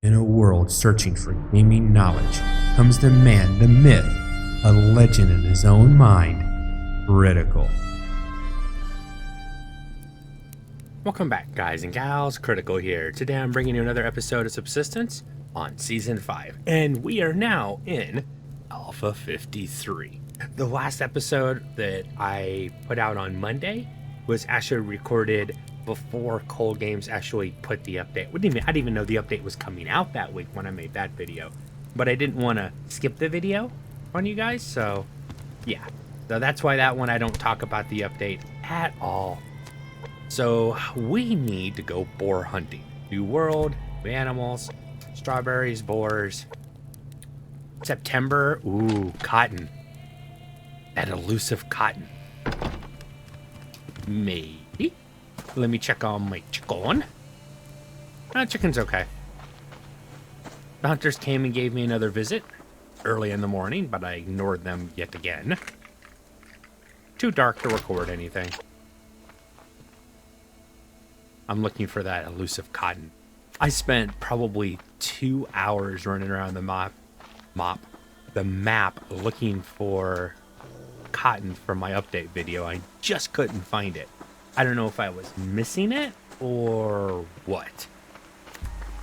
In a world searching for gaming knowledge comes the man, the myth, a legend in his own mind, Critical. Welcome back, guys and gals. Critical here. Today I'm bringing you another episode of Subsistence on Season 5, and we are now in Alpha 53. The last episode that I put out on Monday was actually recorded before Cold Games actually put the update. I didn't even know the update was coming out that week when I made that video, but I didn't want to skip the video on you guys, so yeah. So that's why that one I don't talk about the update at all. So we need to go boar hunting. New world, new animals, strawberries, boars. September, ooh, cotton. That elusive cotton. Maybe. Let me check on my chicken. Chicken's okay. The hunters came and gave me another visit early in the morning, but I ignored them yet again. Too dark to record anything. I'm looking for that elusive cotton. I spent probably 2 hours running around the map looking for cotton for my update video. I just couldn't find it. I don't know if I was missing it or what,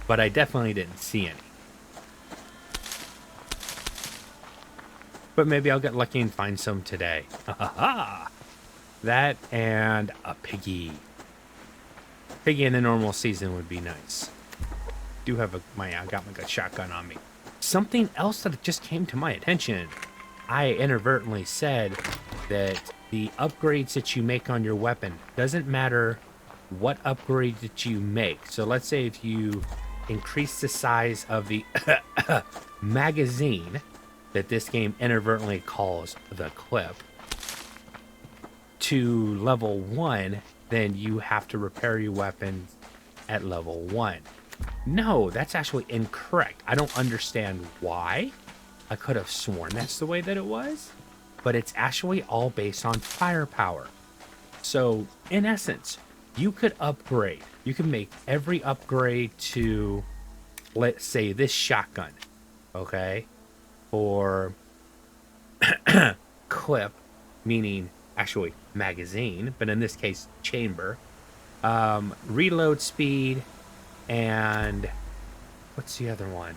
but I definitely didn't see any. But maybe I'll get lucky and find some today. That and a piggy. Piggy in the normal season would be nice. Do have I got my good shotgun on me. Something else that just came to my attention. I inadvertently said that the upgrades that you make on your weapon doesn't matter what upgrade that you make. So let's say if you increase the size of the magazine that this game inadvertently calls the clip to level 1, then you have to repair your weapons at level 1. No, that's actually incorrect. I don't understand why. I could have sworn that's the way that it was, but it's actually all based on firepower. So in essence, you could upgrade. You can make every upgrade to, let's say, this shotgun, okay, for clip, meaning actually magazine, but in this case chamber, reload speed, and what's the other one?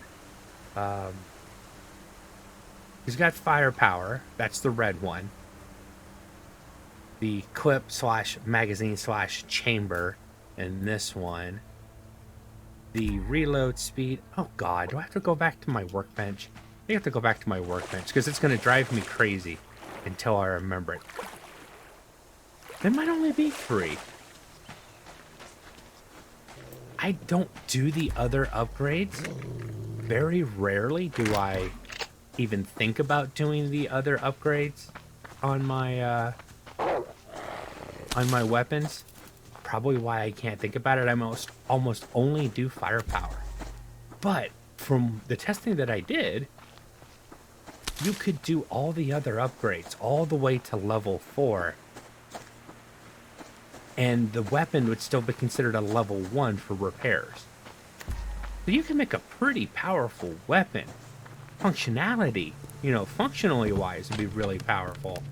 He's got firepower. That's the red one. The clip / magazine / chamber, and this one. The reload speed. Oh God, do I have to go back to my workbench? I have to go back to my workbench because it's going to drive me crazy until I remember it. It might only be 3. I don't do the other upgrades. Very rarely do I even think about doing the other upgrades on my weapons. Probably why I can't think about it. I almost only do firepower. But from the testing that I did, you could do all the other upgrades all the way to level 4, and the weapon would still be considered a level 1 for repairs. So you can make a pretty powerful weapon. Functionality, functionally wise, would be really powerful.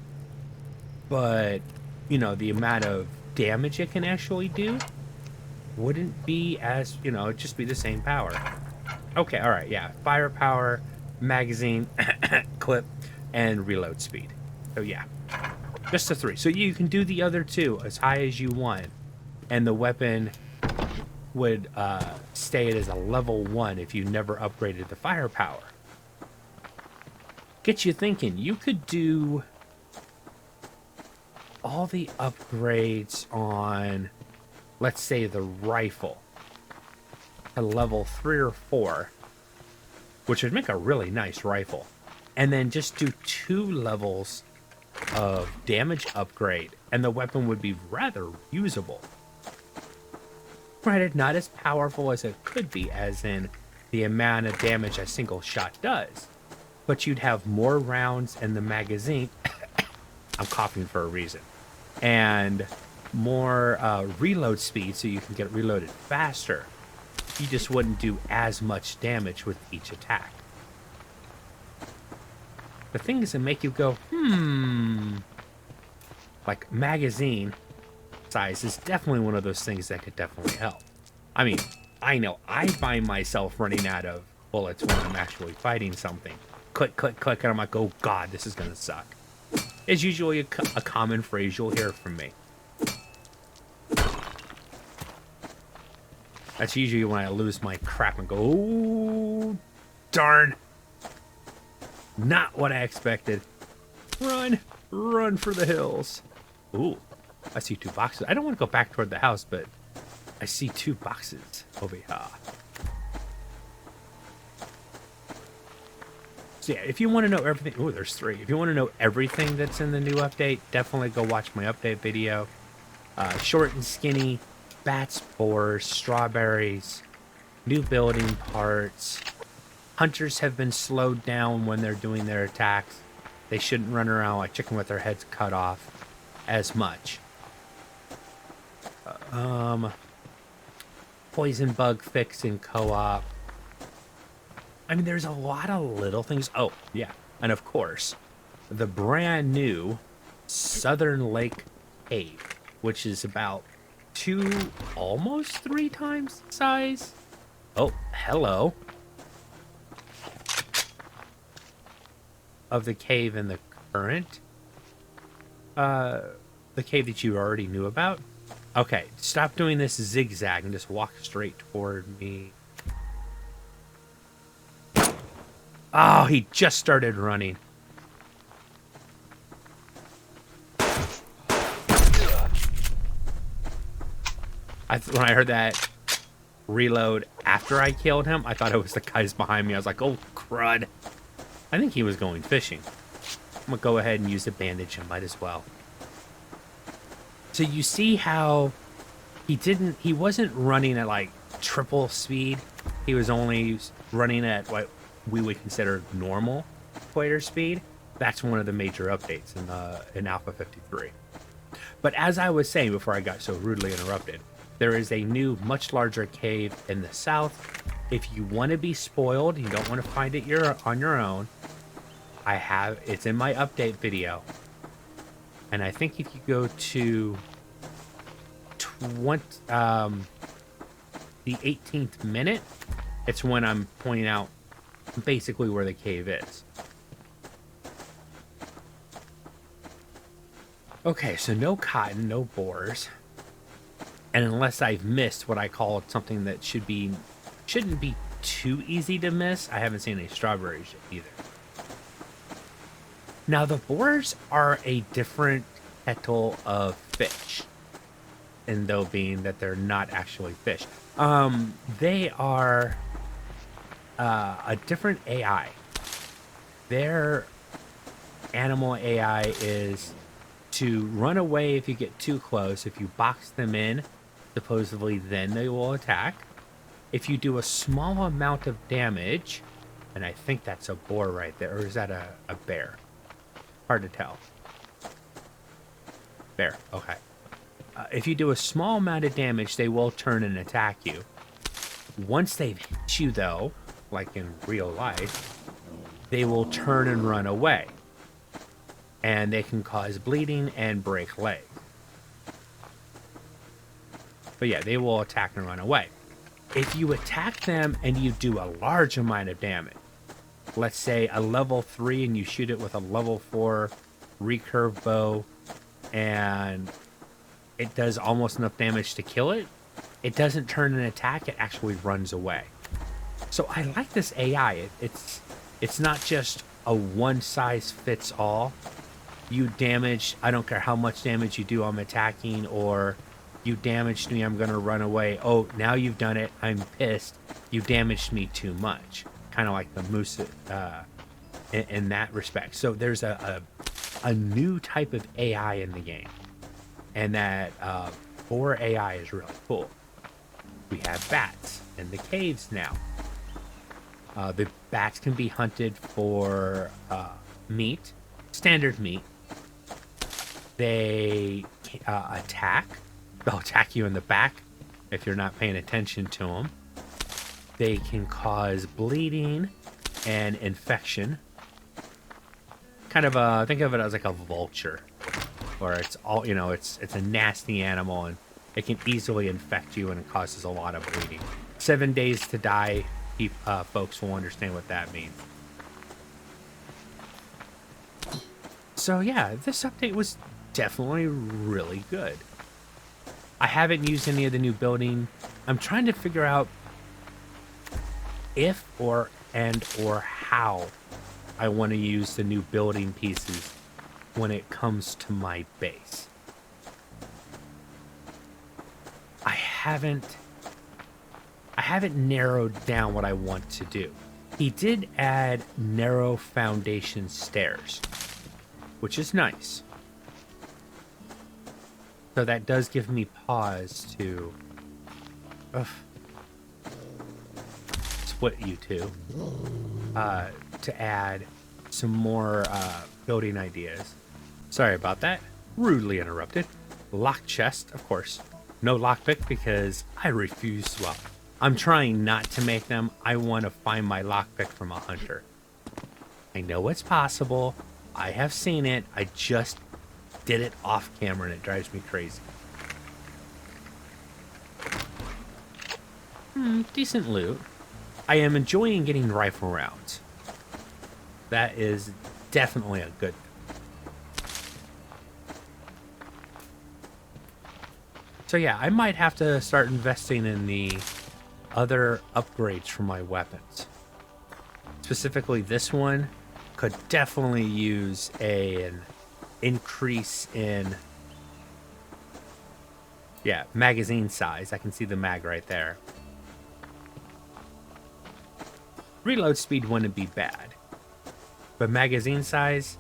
But, the amount of damage it can actually do wouldn't be as, it'd just be the same power. Okay, alright, yeah. Firepower, magazine, clip, and reload speed. So yeah, just the 3. So you can do the other 2 as high as you want, and the weapon would stay as a level 1 if you never upgraded the firepower. Get you thinking, you could do all the upgrades on, let's say, the rifle to level 3 or 4, which would make a really nice rifle, and then just do 2 levels of damage upgrade, and the weapon would be rather usable. Granted, not as powerful as it could be, as in the amount of damage a single shot does, but you'd have more rounds in the magazine. I'm coughing for a reason. And more reload speed, so you can get reloaded faster. You just wouldn't do as much damage with each attack. The things that make you go, like magazine size is definitely one of those things that could definitely help. I mean, I know I find myself running out of bullets when I'm actually fighting something. Click, click, click, and I'm like, oh god, this is gonna suck. It's usually a common phrase you'll hear from me. That's usually when I lose my crap and go, oh, darn. Not what I expected. Run, run for the hills. Ooh, I see 2 boxes. I don't want to go back toward the house, but I see 2 boxes over here. So yeah, if you want to know everything, oh, there's 3. If you want to know everything that's in the new update, definitely go watch my update video. Short and skinny, bats, boars, strawberries, new building parts. Hunters have been slowed down when they're doing their attacks. They shouldn't run around like chicken with their heads cut off as much. Poison bug fix in co-op. I mean, there's a lot of little things. Oh, yeah. And of course, the brand new Southern Lake Cave, which is about 2, almost 3 times the size. Oh, hello. Of the cave in the current. The cave that you already knew about. Okay, stop doing this zigzag and just walk straight toward me. Oh, he just started running. When I heard that reload after I killed him, I thought it was the guys behind me. I was like, oh, crud. I think he was going fishing. I'm going to go ahead and use a bandage. I might as well. So you see how he wasn't running at like triple speed. He was only running at what we would consider normal player speed. That's one of the major updates in Alpha 53. But as I was saying before I got so rudely interrupted, there is a new, much larger cave in the south. If you want to be spoiled, you don't want to find it on your own, it's in my update video. And I think if you go to the 18th minute, it's when I'm pointing out basically where the cave is. Okay, so no cotton, no boars. And unless I've missed what I call something that shouldn't be too easy to miss, I haven't seen any strawberries yet either. Now the boars are a different kettle of fish, and though being that they're not actually fish, they are a different AI. Their animal AI is to run away if you get too close. If you box them in, supposedly then they will attack. If you do a small amount of damage, and I think that's a boar right there, or is that a bear? Hard to tell. Bear, okay. If you do a small amount of damage, they will turn and attack you. Once they've hit you, though, like in real life, they will turn and run away. And they can cause bleeding and break legs. But yeah, they will attack and run away. If you attack them and you do a large amount of damage, let's say a level 3 and you shoot it with a level 4 recurve bow and it does almost enough damage to kill it, it doesn't turn and attack, it actually runs away. So I like this AI. It's not just a one-size-fits-all. You damage, I don't care how much damage you do, I'm attacking, or you damaged me, I'm going to run away. Oh, now you've done it, I'm pissed. You damaged me too much. Kind of like the moose in that respect. So there's a new type of AI in the game. And that boar AI is really cool. We have bats in the caves now. The bats can be hunted for meat, standard meat. They attack. They'll attack you in the back if you're not paying attention to them. They can cause bleeding and infection. Kind of think of it as like a vulture, or it's all, you know, it's a nasty animal and it can easily infect you and it causes a lot of bleeding. 7 days to die. Folks will understand what that means. So yeah, this update was definitely really good. I haven't used any of the new building. I'm trying to figure out if or how I want to use the new building pieces when it comes to my base. I haven't narrowed down what I want to do. He did add narrow foundation stairs, which is nice. So that does give me pause to split you two to add some more building ideas. Sorry about that. Rudely interrupted. Lock chest, of course. No lockpick because I refuse. Well, I'm trying not to make them. I want to find my lockpick from a hunter. I know it's possible. I have seen it. I just did it off camera and it drives me crazy. Decent loot. I am enjoying getting rifle rounds. That is definitely a good thing. So yeah, I might have to start investing in the other upgrades for my weapons. Specifically, this one could definitely use an increase in, yeah, magazine size. I can see the mag right there. Reload speed wouldn't be bad, but magazine size,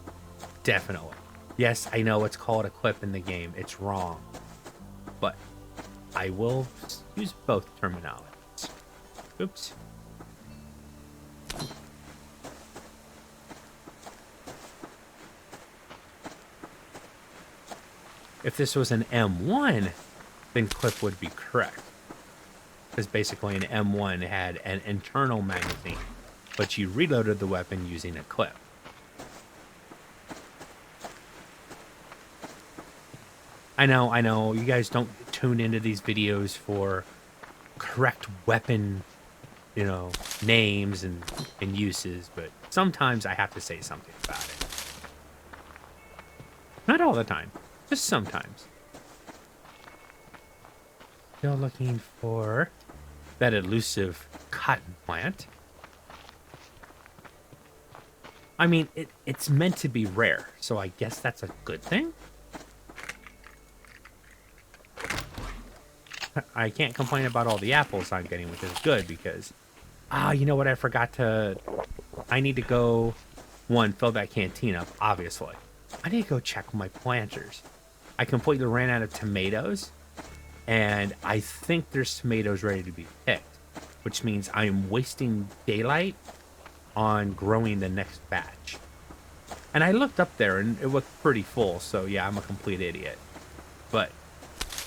definitely. Yes, I know it's called a clip in the game. It's wrong, but I will use both terminologies. Oops. If this was an M1, then clip would be correct. Because basically an M1 had an internal magazine, but you reloaded the weapon using a clip. I know, you guys don't tune into these videos for correct weapon, you know, names and uses, but sometimes I have to say something about it. Not all the time, just sometimes. Still looking for that elusive cotton plant. I mean, it's meant to be rare, so I guess that's a good thing. I can't complain about all the apples I'm getting, which is good because, you know what, I need to go, one, fill that canteen up, obviously. I need to go check my planters. I completely ran out of tomatoes, and I think there's tomatoes ready to be picked, which means I am wasting daylight on growing the next batch. And I looked up there, and it looked pretty full, so yeah, I'm a complete idiot. But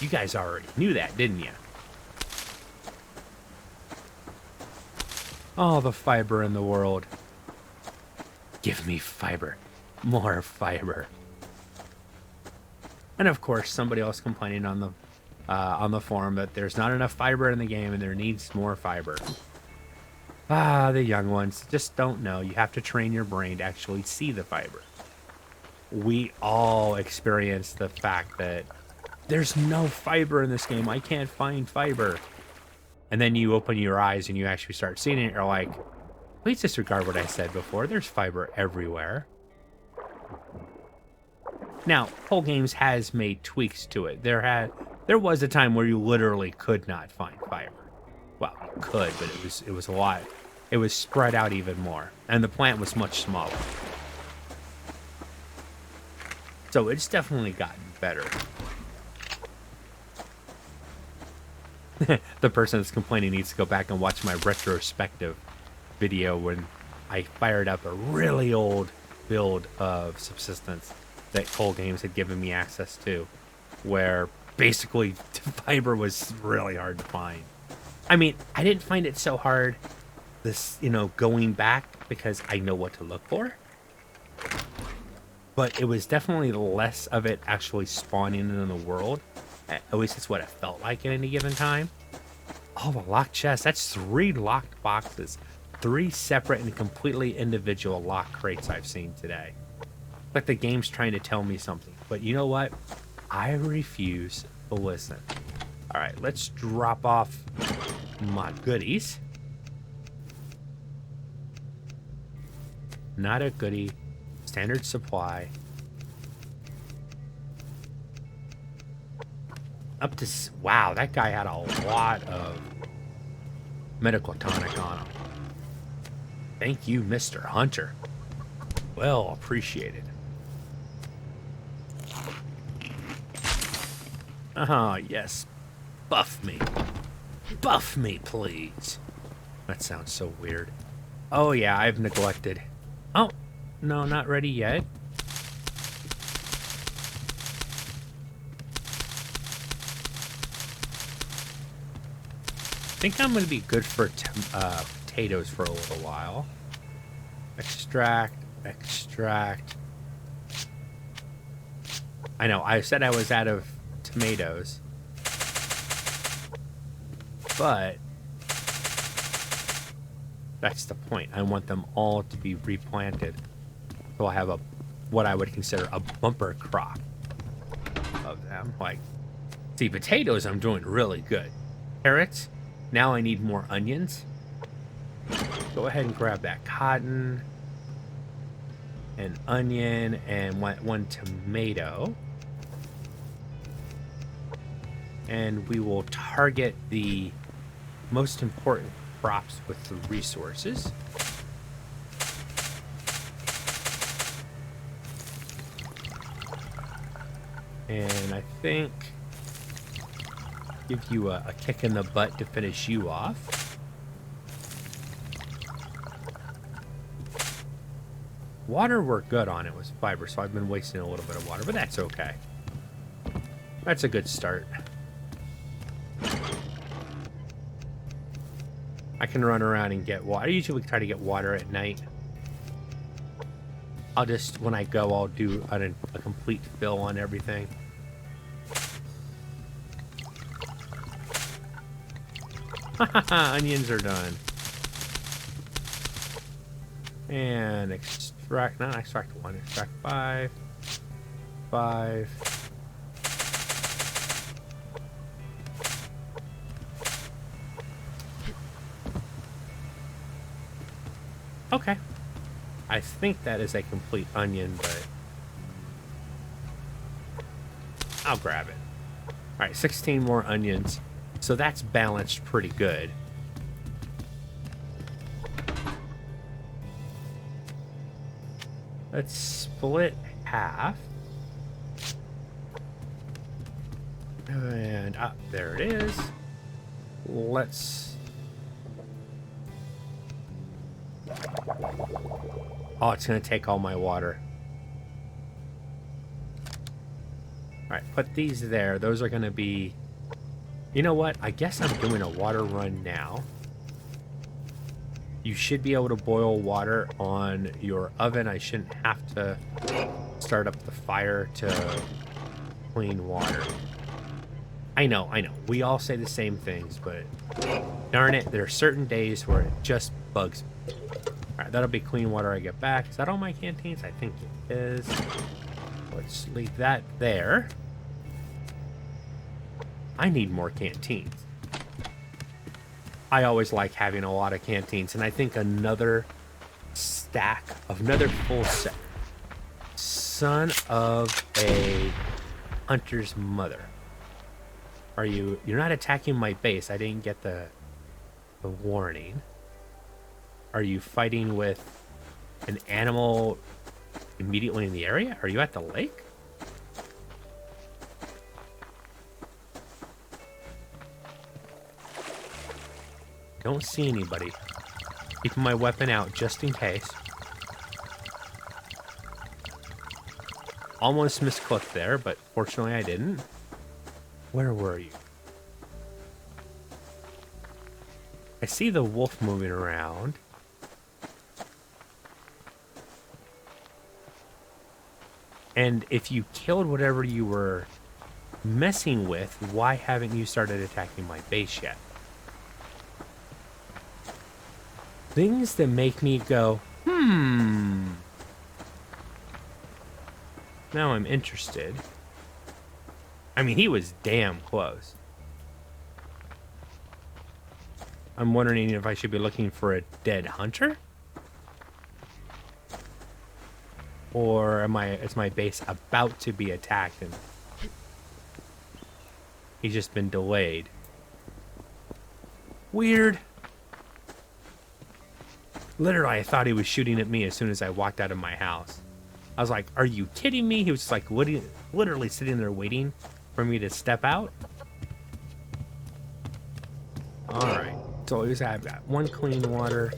you guys already knew that, didn't you? All the fiber in the world. Give me fiber. More fiber. And of course, somebody else complaining on the forum that there's not enough fiber in the game and there needs more fiber. The young ones just don't know. You have to train your brain to actually see the fiber. We all experience the fact that there's no fiber in this game. I can't find fiber. And then you open your eyes and you actually start seeing it. You're like, please disregard what I said before. There's fiber everywhere. Now, Whole Games has made tweaks to it. There was a time where you literally could not find fiber. Well, you could, but it was a lot. It was spread out even more, and the plant was much smaller. So it's definitely gotten better. The person that's complaining needs to go back and watch my retrospective video when I fired up a really old build of Subsistence that Whole Games had given me access to, where basically fiber was really hard to find. I mean, I didn't find it so hard this, going back because I know what to look for. But it was definitely less of it actually spawning in the world. At least that's what it felt like at any given time. Oh, a locked chest. That's 3 locked boxes. 3 separate and completely individual locked crates I've seen today. Like the game's trying to tell me something. But you know what? I refuse to listen. All right, let's drop off my goodies. Not a goodie. Standard supply. Up to... Wow, that guy had a lot of medical tonic on him. Thank you, Mr. Hunter. Well appreciated. Ah, yes. Buff me. Buff me, please. That sounds so weird. Oh, yeah, I've neglected. Oh, no, not ready yet. I think I'm going to be good for potatoes for a little while. Extract, extract. I know, I said I was out of tomatoes. But that's the point. I want them all to be replanted. So I'll have what I would consider a bumper crop of them. Like, see, potatoes I'm doing really good. Carrots, now I need more onions. Go ahead and grab that cotton, an onion, and one tomato. And we will target the most important crops with the resources. And I think give you a kick in the butt to finish you off. Water we're good on. It was fiber, so I've been wasting a little bit of water, but that's okay. That's a good start. I can run around and get water. I usually try to get water at night. I'll just, when I go, I'll do a complete fill on everything. Onions are done. And extract, not extract 1, extract 5. 5. Okay. I think that is a complete onion, but I'll grab it. All right, 16 more onions. So that's balanced pretty good. Let's split half. And up there it is. Let's... Oh, it's going to take all my water. All right, put these there. Those are going to be... You know what? I guess I'm doing a water run now. You should be able to boil water on your oven. I shouldn't have to start up the fire to clean water. I know. We all say the same things, but darn it, there are certain days where it just bugs me. All right, that'll be clean water I get back. Is that all my canteens? I think it is. Let's leave that there. I need more canteens. I always like having a lot of canteens, and I think another stack of another full set. Son of a hunter's mother. You're not attacking my base. I didn't get the warning. Are you fighting with an animal immediately in the area? Are you at the lake? Don't see anybody. Keeping my weapon out just in case. Almost misclicked there, but fortunately I didn't. Where were you? I see the wolf moving around. And if you killed whatever you were messing with, why haven't you started attacking my base yet? Things that make me go, Now I'm interested. I mean, he was damn close. I'm wondering if I should be looking for a dead hunter? Or is my base about to be attacked and he's just been delayed? Weird. Literally, I thought he was shooting at me as soon as I walked out of my house. I was like, are you kidding me? He was just like literally sitting there waiting for me to step out. Alright, so I've got one clean water.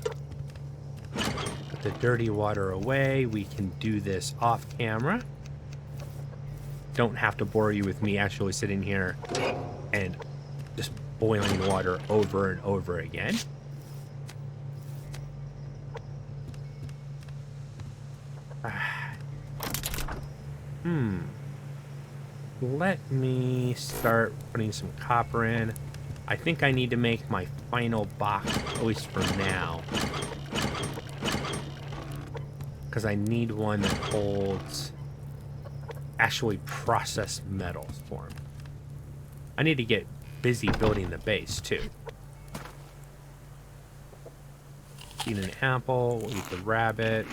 Put the dirty water away. We can do this off camera. Don't have to bore you with me actually sitting here and just boiling water over and over again. Let me start putting some copper in. I think I need to make my final box, at least for now. Because I need one that holds actually processed metals for me. I need to get busy building the base, too. Eat an apple, we'll eat the rabbit.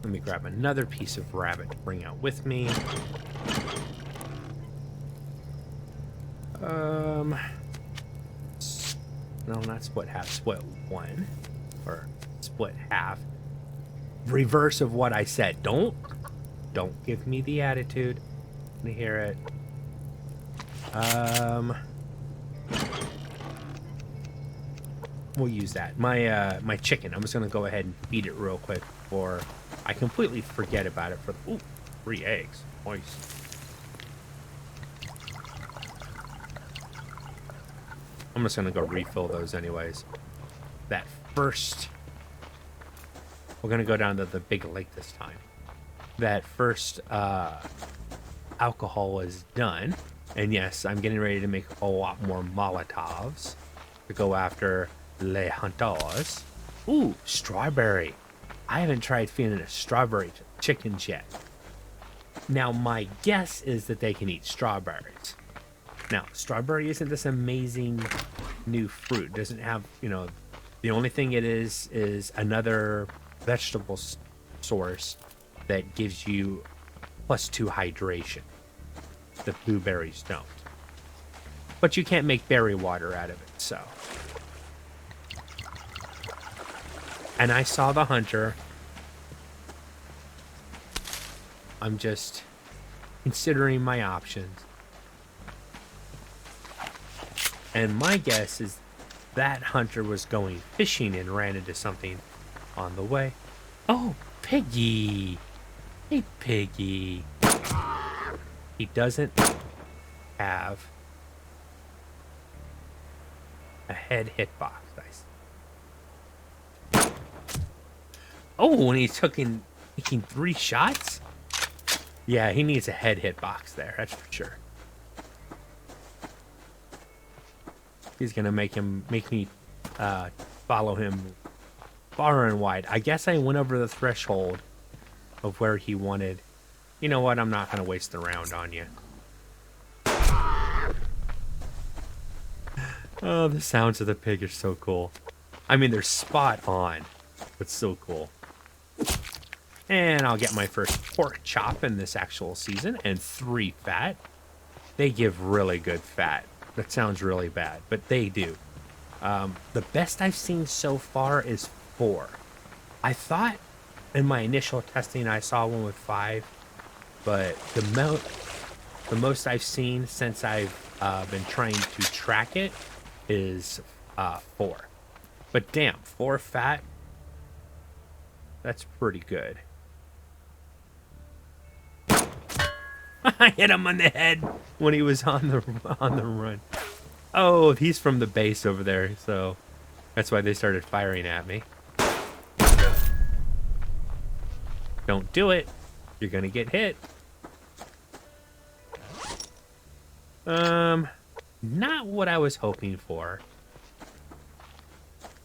Let me grab another piece of rabbit to bring out with me. No, not split half, split one. Or split half. Reverse of what I said. Don't give me the attitude. Let me hear it. We'll use that. My chicken, I'm just gonna go ahead and feed it real quick before I completely forget about it for 3 eggs. Nice. I'm just gonna go refill those anyways. That first, we're gonna go down to the big lake this time. That first alcohol is done, and yes, I'm getting ready to make a lot more Molotovs to go after les hunters. Ooh, strawberry. I haven't tried feeding a strawberry chickens yet. Now, my guess is that they can eat strawberries. Now, strawberry isn't this amazing new fruit. It doesn't have, the only thing it is another vegetable source that gives you +2 hydration. The blueberries don't. But you can't make berry water out of it, so. And I saw the hunter. I'm just considering my options. And my guess is that hunter was going fishing and ran into something on the way. Oh, Piggy. Hey, Piggy. He doesn't have a head hitbox. Nice. Oh, and he's taking 3 shots? Yeah, he needs a head hitbox there, that's for sure. He's gonna make me follow him far and wide. I guess I went over the threshold of where he wanted. You know what? I'm not gonna waste the round on you. Oh, the sounds of the pig are so cool. I mean, they're spot on, but so cool. And I'll get my first pork chop in this actual season, and 3 fat. They give really good fat. That sounds really bad, but they do. The best I've seen so far is 4. I thought in my initial testing I saw one with 5, but the most I've seen since I've been trying to track it is 4. But damn, 4 fat, that's pretty good. I hit him on the head when he was on the run. Oh, he's from the base over there, so that's why they started firing at me. Don't do it. You're gonna get hit. Not what I was hoping for.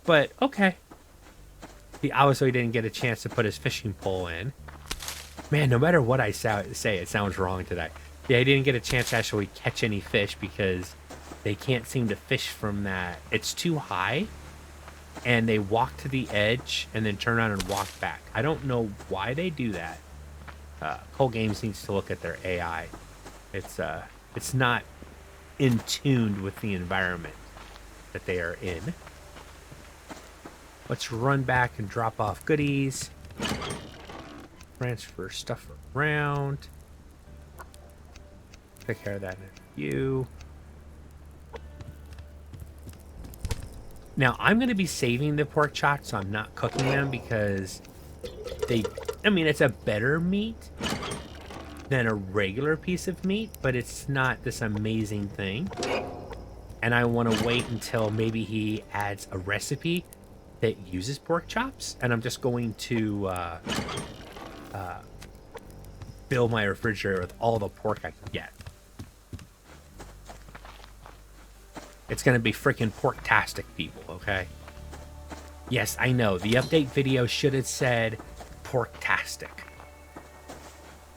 But, okay. He obviously didn't get a chance to put his fishing pole in. Man, no matter what I say, it sounds wrong today. Yeah, he didn't get a chance to actually catch any fish because they can't seem to fish from that. It's too high, and they walk to the edge and then turn around and walk back. I don't know why they do that. Cold Games needs to look at their AI. It's not in tune with the environment that they are in. Let's run back and drop off goodies. Transfer stuff around. Take care of that in a few. Now, I'm going to be saving the pork chops, so I'm not cooking them because it's a better meat than a regular piece of meat, but it's not this amazing thing. And I want to wait until maybe he adds a recipe that uses pork chops, and I'm just going to fill my refrigerator with all the pork I can get. It's gonna be freaking pork-tastic, people, okay? Yes, I know, the update video should have said pork-tastic.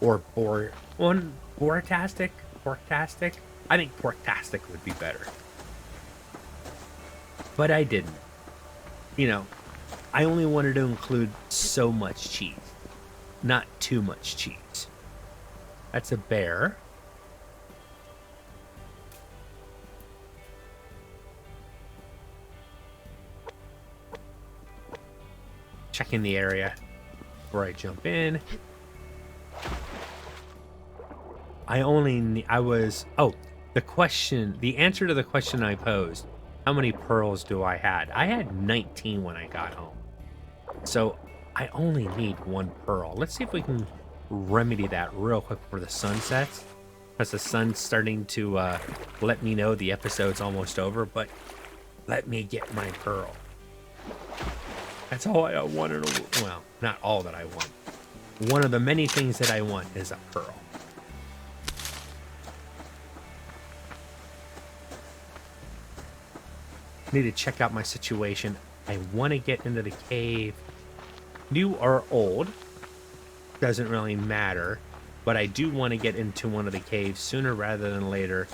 Or boar-tastic? Pork-tastic? I think pork-tastic would be better. But I didn't. You know, I only wanted to include so much cheese. Not too much cheese. That's a bear. Checking the area before I jump in. The answer to the question I posed, how many pearls do I had? I had 19 when I got home. So I only need one pearl. Let's see if we can remedy that real quick before the sun sets. Because the sun's starting to let me know the episode's almost over, but let me get my pearl. That's all I want. Well, not all that I want. One of the many things that I want is a pearl. Need to check out my situation. I want to get into the cave. New or old, doesn't really matter. But I do want to get into one of the caves sooner rather than later,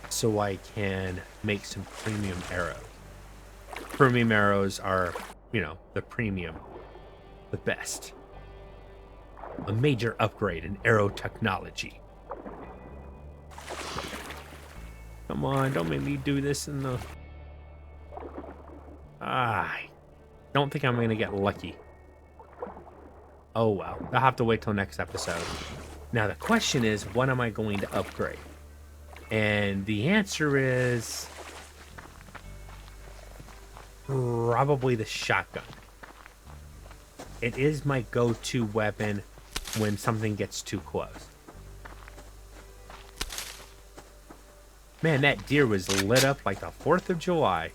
so I can make some premium arrows. Premium arrows are, the premium, the best. A major upgrade in arrow technology. Come on, don't make me do this in the... I don't think I'm going to get lucky. Oh well, I'll have to wait till next episode. Now the question is, what am I going to upgrade? And the answer is... probably the shotgun. It is my go-to weapon when something gets too close. Man, that deer was lit up like the 4th of July.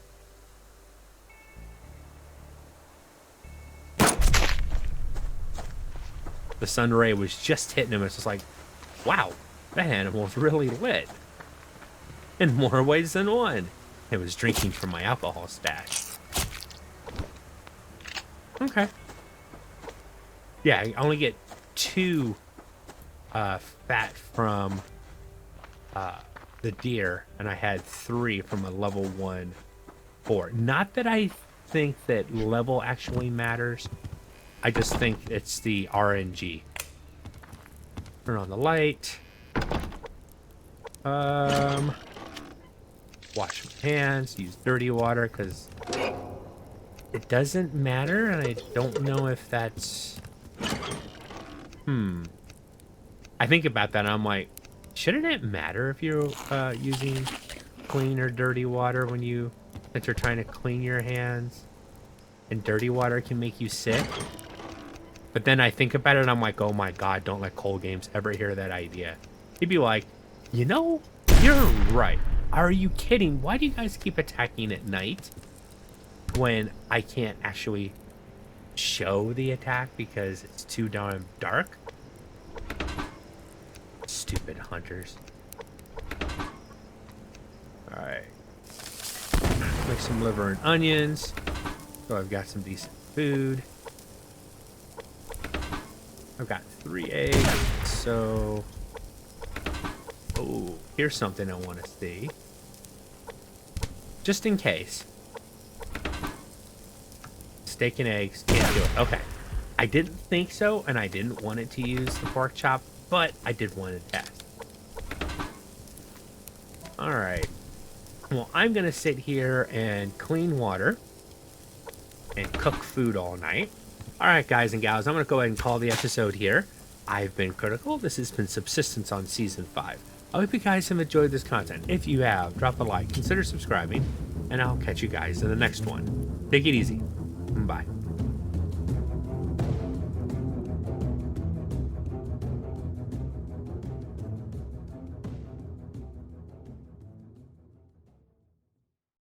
The sun ray was just hitting him. It's just like, wow, that animal's really lit. In more ways than one. It was drinking from my alcohol stash. Okay. Yeah, I only get 2 fat from the deer, and I had 3 from a level 1 boar. Not that I think that level actually matters. I just think it's the RNG. Turn on the light. Wash my hands. Use dirty water because it doesn't matter, and I don't know if that's... I think about that, and I'm like, shouldn't it matter if you're using clean or dirty water when you're trying to clean your hands? And dirty water can make you sick? But then I think about it and I'm like, oh my god, don't let Cold Games ever hear that idea. He'd be like, you know, you're right. Are you kidding? Why do you guys keep attacking at night when I can't actually show the attack because it's too darn dark? Stupid hunters. Alright. Make some liver and onions. So I've got some decent food. I've got 3 eggs, so... Oh, here's something I want to see. Just in case. Steak and eggs, can't do it. Okay. I didn't think so, and I didn't want it to use the pork chop, but I did want to test. Alright. Well, I'm going to sit here and clean water and cook food all night. Alright, guys and gals, I'm going to go ahead and call the episode here. I've been Critical. This has been Subsistence on Season 5. I hope you guys have enjoyed this content. If you have, drop a like, consider subscribing, and I'll catch you guys in the next one. Take it easy. Bye.